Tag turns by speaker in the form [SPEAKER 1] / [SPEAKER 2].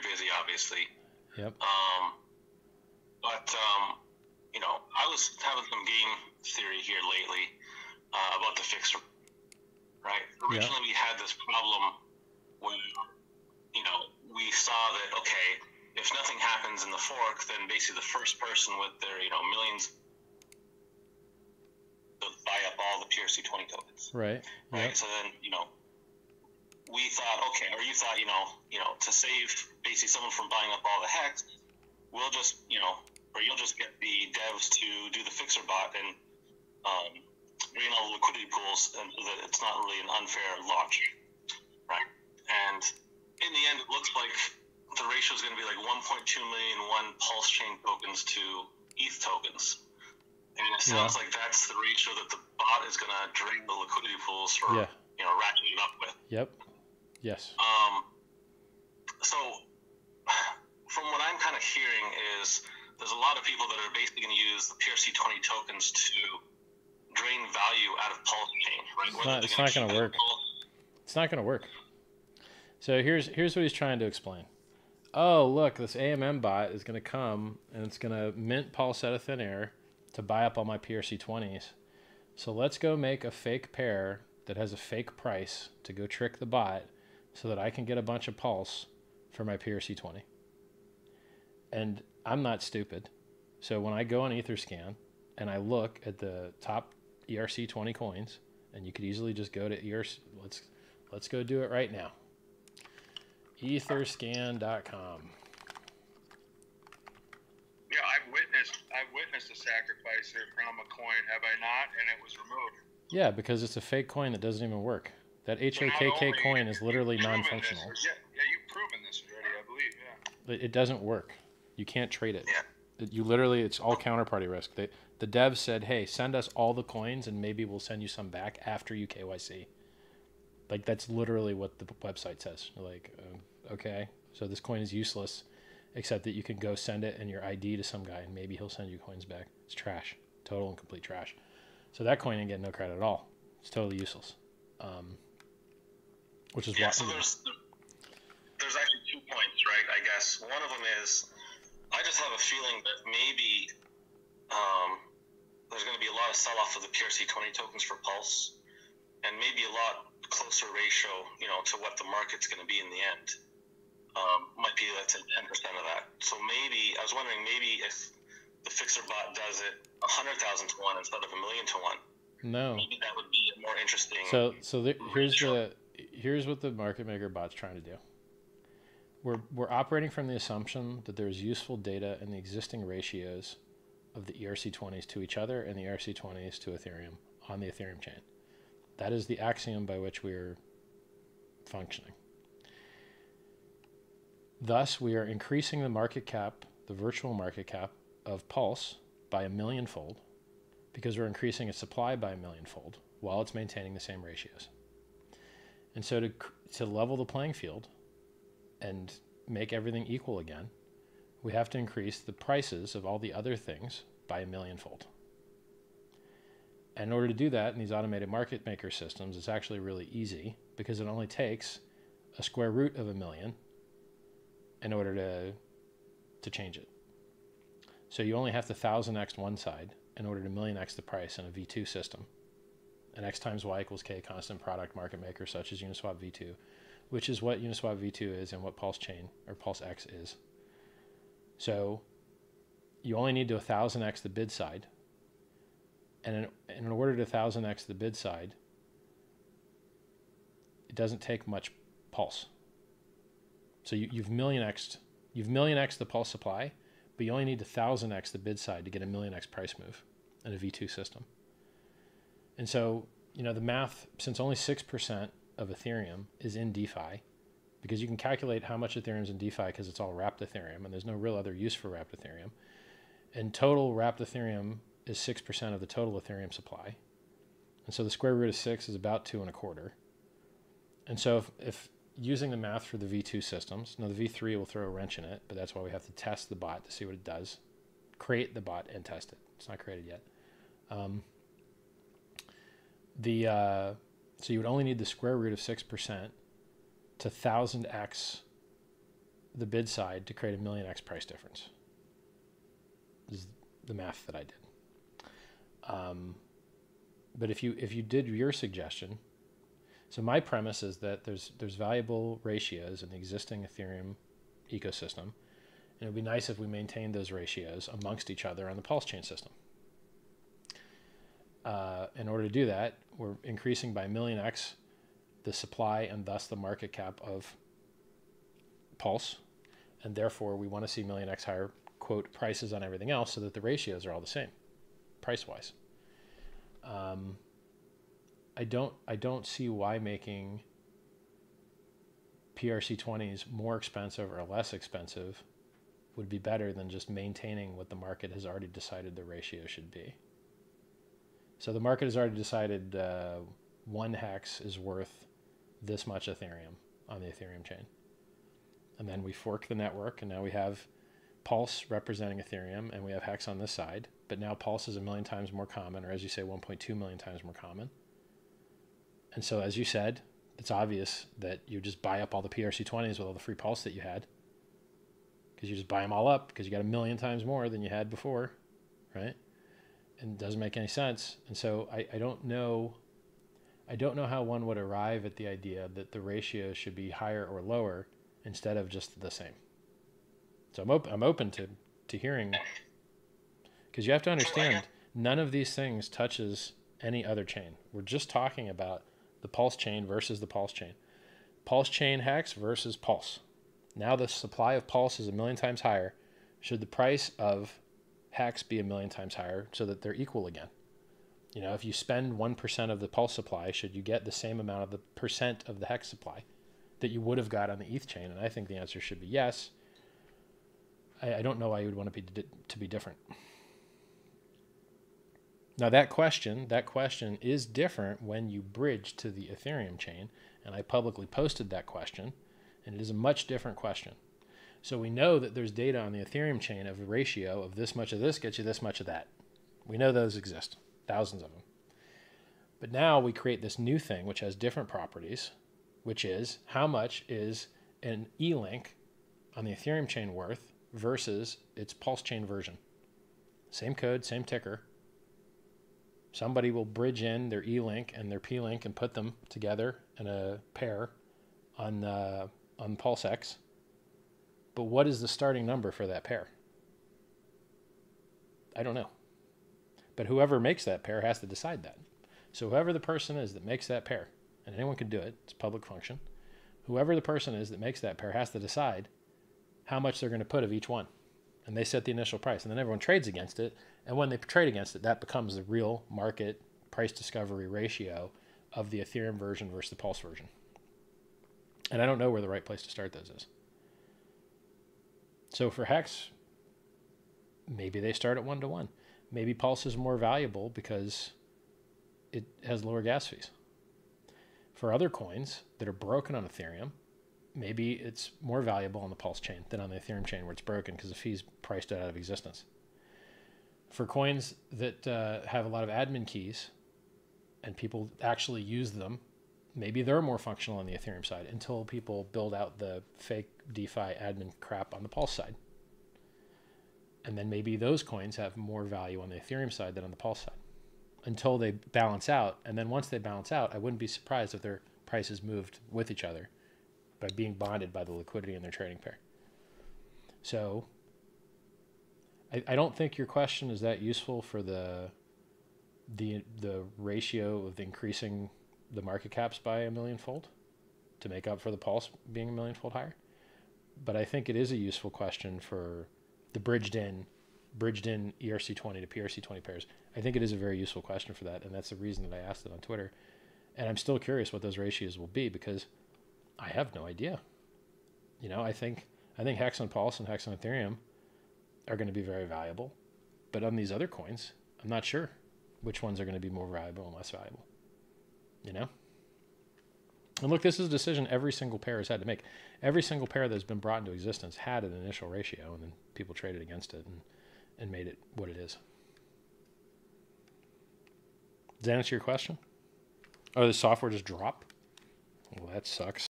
[SPEAKER 1] very busy, obviously.
[SPEAKER 2] Yep.
[SPEAKER 1] But you know, I was having some game theory here lately about the fixer, right? Originally, we had this problem where, you know, we saw that, okay, if nothing happens in the fork, then basically the first person with their, you know, millions will buy up all the PRC20 tokens.
[SPEAKER 2] Right.
[SPEAKER 1] Right. Yep. So then, you know, we thought, okay, or you thought, you know, to save basically someone from buying up all the hex, we'll just, you know, or you'll just get the devs to do the fixer bot and drain all the liquidity pools, and so that it's not really an unfair launch, right? And in the end, it looks like the ratio is going to be like 1.2 million Pulse chain tokens to ETH tokens. And it sounds like that's the ratio that the bot is going to drain the liquidity pools for, you know, ratcheting it up with.
[SPEAKER 2] Yep. Yes.
[SPEAKER 1] So from what I'm kind of hearing is there's a lot of people that are basically going to use the PRC20 tokens to drain value out of Pulse chain, right?
[SPEAKER 2] It's not going to work. It's not going to work. So here's what he's trying to explain. Oh, look, this AMM bot is going to come and it's going to mint Pulse out of thin air to buy up all my PRC20s. So let's go make a fake pair that has a fake price to go trick the bot so that I can get a bunch of Pulse for my PRC20. And I'm not stupid. So when I go on Etherscan and I look at the top ERC20 coins, and you could easily just go to ERC, let's go do it right now. Etherscan.com.
[SPEAKER 3] Yeah, I've witnessed a sacrifice there from a coin, have I not? And it was removed.
[SPEAKER 2] Yeah, because it's a fake coin that doesn't even work. That HOKK coin is literally non-functional.
[SPEAKER 3] Yeah, you've proven this already, I believe, yeah.
[SPEAKER 2] It doesn't work. You can't trade it.
[SPEAKER 1] Yeah.
[SPEAKER 2] You literally, it's all counterparty risk. The devs said, hey, send us all the coins and maybe we'll send you some back after you KYC. Like, that's literally what the website says. You're like, okay, so this coin is useless, except that you can go send it and your ID to some guy and maybe he'll send you coins back. It's trash. Total and complete trash. So that coin ain't getting no credit at all. It's totally useless. Which is
[SPEAKER 1] so there's actually 2 points, right? I guess one of them is I just have a feeling that maybe there's going to be a lot of sell-off of the PRC20 tokens for Pulse, and maybe a lot closer ratio, you know, to what the market's going to be in the end. Might be, let's say, 10% of that. So maybe I was wondering, maybe if the fixer bot does it 100,000 to 1 instead of 1 million to 1.
[SPEAKER 2] No.
[SPEAKER 1] Maybe that would be more interesting.
[SPEAKER 2] Here's what the market maker bot's trying to do. We're operating from the assumption that there's useful data in the existing ratios of the ERC20s to each other and the ERC20s to Ethereum on the Ethereum chain. That is the axiom by which we're functioning. Thus, we are increasing the market cap, the virtual market cap of Pulse by 1 million-fold because we're increasing its supply by 1 million-fold while it's maintaining the same ratios. And so to level the playing field and make everything equal again, we have to increase the prices of all the other things by 1 million-fold. And in order to do that in these automated market maker systems, it's actually really easy because it only takes a square root of 1 million in order to change it. So you only have to 1000x one side in order to million-x the price in a V2 system. And x times y equals k constant product market maker such as Uniswap V2, which is what Uniswap V2 is and what Pulse Chain or Pulse X is. So you only need to 1000x the bid side. And in order to 1000x the bid side, it doesn't take much Pulse. So you've million-xed the Pulse supply, but you only need to 1000x the bid side to get a million-x price move in a V2 system. And so, you know, the math, since only 6% of Ethereum is in DeFi, because you can calculate how much Ethereum is in DeFi because it's all wrapped Ethereum, and there's no real other use for wrapped Ethereum. And total wrapped Ethereum is 6% of the total Ethereum supply. And so the square root of 6 is about 2.25. And so if using the math for the V2 systems, now the V3 will throw a wrench in it, but that's why we have to test the bot to see what it does. Create the bot and test it. It's not created yet. So you would only need the square root of 6% to 1000x the bid side to create a 1,000,000x price difference. This is the math that I did. But if you did your suggestion, so my premise is that there's valuable ratios in the existing Ethereum ecosystem, and it would be nice if we maintained those ratios amongst each other on the Pulse chain system. In order to do that, we're increasing by 1,000,000x the supply and thus the market cap of Pulse, and therefore we want to see 1,000,000x higher, quote, prices on everything else so that the ratios are all the same, price-wise. I don't see why making PRC20s more expensive or less expensive would be better than just maintaining what the market has already decided the ratio should be. So the market has already decided 1 hex is worth this much Ethereum on the Ethereum chain. And then we fork the network, and now we have Pulse representing Ethereum, and we have hex on this side. But now Pulse is 1,000,000 times more common, or as you say, 1.2 million times more common. And so, as you said, it's obvious that you just buy up all the PRC20s with all the free Pulse that you had, because you just buy them all up because you got 1,000,000 times more than you had before, right? And it doesn't make any sense. And so I don't know how one would arrive at the idea that the ratio should be higher or lower instead of just the same. So I'm open to hearing, because you have to understand none of these things touches any other chain. We're just talking about the Pulse chain versus the Pulse chain. Pulse chain hex versus Pulse. Now the supply of Pulse is 1,000,000 times higher. Should the price of hex be 1,000,000 times higher so that they're equal again? You know, if you spend 1% of the Pulse supply, should you get the same amount of the percent of the hex supply that you would have got on the ETH chain? And I think the answer should be yes. I don't know why you would want to be different. Now that question is different when you bridge to the Ethereum chain, and I publicly posted that question, and it is a much different question. So we know that there's data on the Ethereum chain of a ratio of this much of this gets you this much of that. We know those exist, thousands of them. But now we create this new thing which has different properties, which is how much is an E-Link on the Ethereum chain worth versus its Pulse chain version. Same code, same ticker. Somebody will bridge in their E-Link and their P-Link and put them together in a pair on PulseX. But what is the starting number for that pair? I don't know. But whoever makes that pair has to decide that. So whoever the person is that makes that pair, and anyone can do it, it's a public function, whoever the person is that makes that pair has to decide how much they're going to put of each one. And they set the initial price, and then everyone trades against it. And when they trade against it, that becomes the real market price discovery ratio of the Ethereum version versus the Pulse version. And I don't know where the right place to start those is. So for Hex, maybe they start at 1-to-1. Maybe Pulse is more valuable because it has lower gas fees. For other coins that are broken on Ethereum, maybe it's more valuable on the Pulse chain than on the Ethereum chain where it's broken because the fees priced it out of existence. For coins that have a lot of admin keys and people actually use them, maybe they're more functional on the Ethereum side until people build out the fake DeFi admin crap on the Pulse side. And then maybe those coins have more value on the Ethereum side than on the Pulse side until they balance out. And then once they balance out, I wouldn't be surprised if their prices moved with each other by being bonded by the liquidity in their trading pair. So I don't think your question is that useful for the ratio of increasing the market caps by 1,000,000-fold to make up for the Pulse being 1,000,000-fold higher. But I think it is a useful question for the bridged in ERC20 to PRC20 pairs. I think it is a very useful question for that, and that's the reason that I asked it on Twitter. And I'm still curious what those ratios will be because I have no idea. You know, I think Hex on Pulse and Hex on Ethereum are going to be very valuable, but on these other coins, I'm not sure which ones are going to be more valuable and less valuable. You know? And look, this is a decision every single pair has had to make. Every single pair that's been brought into existence had an initial ratio, and then people traded against it and made it what it is. Does that answer your question? Oh, the software just dropped? Well, that sucks.